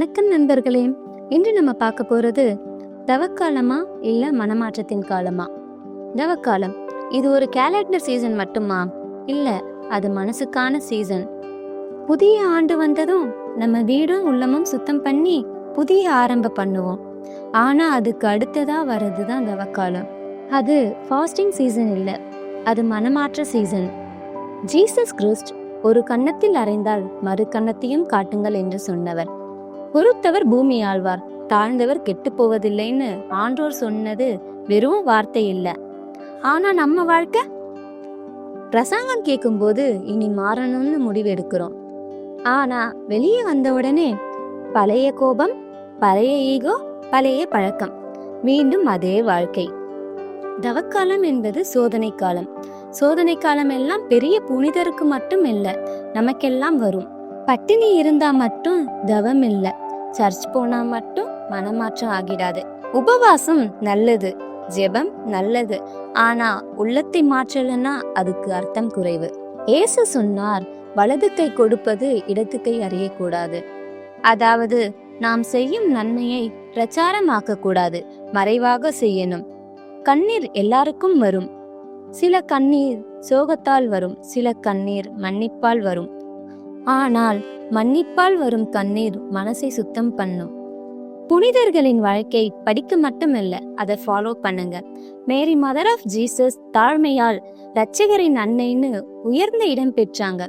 வணக்கம் நண்பர்களே. இன்று நம்ம பார்க்க போறது தவக்காலமா இல்ல மனமாற்றத்தின் காலமா. தவக்காலம் இது ஒரு கேலண்டர் சீசன் மட்டுமா? இல்ல, அது மனசுக்கான சீசன். புதிய ஆண்டு வந்ததும் நம்ம வீடும் உள்ளமும் சுத்தம் பண்ணி புதிய ஆரம்பம் பண்ணுவோம். ஆனா அதுக்கு அடுத்ததா வர்றதுதான் தவக்காலம். அது ஃபாஸ்டிங் சீசன் இல்ல, அது மனமாற்ற சீசன். ஜீசஸ் கிறிஸ்ட் ஒரு கன்னத்தில் அறைந்தால் மறு கன்னத்தையும் காட்டுங்கள் என்று சொன்னவர். பொறுத்தவர் பூமி ஆழ்வார், தாழ்ந்தவர் கெட்டு போவதில்லைன்னு ஆன்றோர் சொன்னது வெறும் வார்த்தை இல்ல. ஆனா நம்ம வாழ்க்கை பிரசங்கம் கேட்கும் போது இனி மாறணும்னு முடிவு எடுக்கிறோம். ஆனா வெளியே வந்த உடனே பழைய கோபம், பழைய ஈகோ, பழைய பழக்கம், மீண்டும் அதே வாழ்க்கை. தவக்காலம் என்பது சோதனை காலம். சோதனை காலம் எல்லாம் பெரிய புனிதருக்கு மட்டும் இல்ல, நமக்கெல்லாம் வரும். பட்டினி இருந்தா மட்டும் தவம் இல்ல, சர்ச் போனா மட்டும் மனமாற்றம் ஆகிடாது. உபவாசம் நல்லது, ஜெபம் நல்லது, ஆனா உள்ளத்தை மாற்றலன்னா அதுக்கு அர்த்தம் குறைவு. ஏசு சொன்னார், வலது கை கொடுப்பது இடது கை அறியக்கூடாது. அதாவது நாம் செய்யும் நன்மையை பிரச்சாரமாக்க கூடாது, மறைவாக செய்யணும். கண்ணீர் எல்லாருக்கும் வரும். சில கண்ணீர் சோகத்தால் வரும், சில கண்ணீர் மன்னிப்பால் வரும். ஆனால் மன்னிப்பால் வரும் கண்ணீர் மனசை சுத்தம் பண்ணும். புனிதர்களின் வாழ்க்கை படிக்க மட்டுமல்ல, அதை ஃபாலோ பண்ணுங்க. மேரி மதர் ஆஃப் ஜீசஸ் தாழ்மையால் இரட்சகரின் அன்னைன்னு உயர்ந்த இடம் பெற்றாங்க.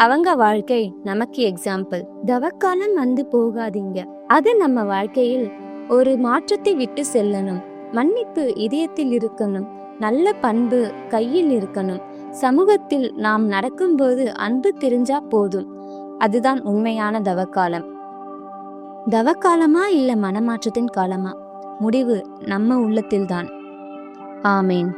அவங்க வாழ்க்கை நமக்கு எக்ஸாம்பிள். தவக்காலம் வந்து போகாதீங்க, அது நம்ம வாழ்க்கையில் ஒரு மாற்றத்தை விட்டு செல்லணும். மன்னிப்பு இதயத்தில் இருக்கணும், நல்ல பண்பு கையில் இருக்கணும். சமூகத்தில் நாம் நடக்கும்போது அன்பு தெரிஞ்சா போதும். அதுதான் உண்மையான தவக்காலம். தவக்காலமா இல்ல மனமாற்றத்தின் காலமா? முடிவு நம்ம உள்ளத்தில்தான். ஆமேன்.